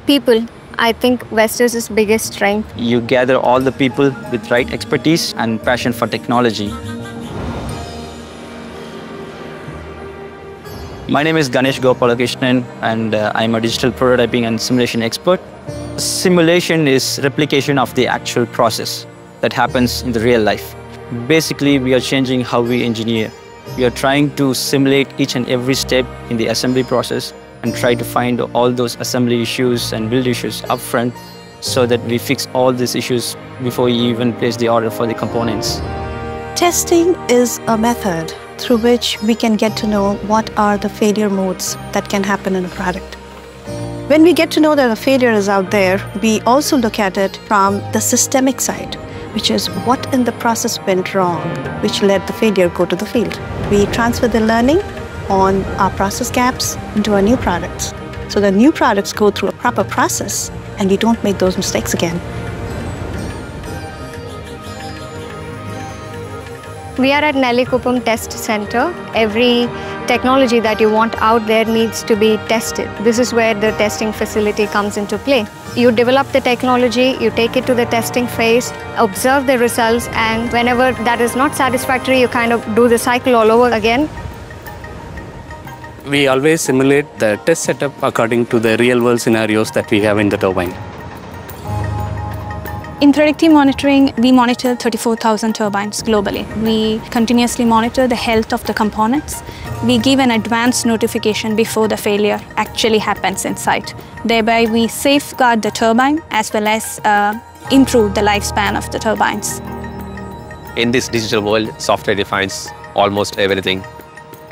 People. I think Vestas' biggest strength. You gather all the people with right expertise and passion for technology. My name is Ganesh Gopalakrishnan and I'm a digital prototyping and simulation expert. Simulation is replication of the actual process that happens in the real life. Basically, we are changing how we engineer. We are trying to simulate each and every step in the assembly process and try to find all those assembly issues and build issues upfront so that we fix all these issues before we even place the order for the components. Testing is a method through which we can get to know what are the failure modes that can happen in a product. When we get to know that a failure is out there, we also look at it from the systemic side, which is what in the process went wrong, which led the failure go to the field. We transfer the learning on our process gaps into our new products. So the new products go through a proper process and we don't make those mistakes again. We are at Nellikupam Test Center. Every technology that you want out there needs to be tested. This is where the testing facility comes into play. You develop the technology, you take it to the testing phase, observe the results, and whenever that is not satisfactory, you kind of do the cycle all over again. We always simulate the test setup according to the real-world scenarios that we have in the turbine. In predictive monitoring, we monitor 34,000 turbines globally. We continuously monitor the health of the components. We give an advance notification before the failure actually happens in site. Thereby, we safeguard the turbine as well as improve the lifespan of the turbines. In this digital world, software defines almost everything.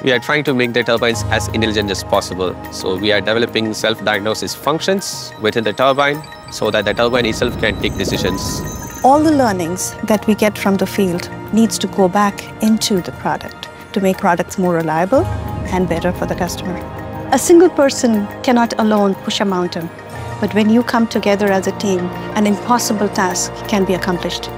We are trying to make the turbines as intelligent as possible. So we are developing self-diagnosis functions within the turbine so that the turbine itself can take decisions. All the learnings that we get from the field needs to go back into the product to make products more reliable and better for the customer. A single person cannot alone push a mountain, but when you come together as a team, an impossible task can be accomplished.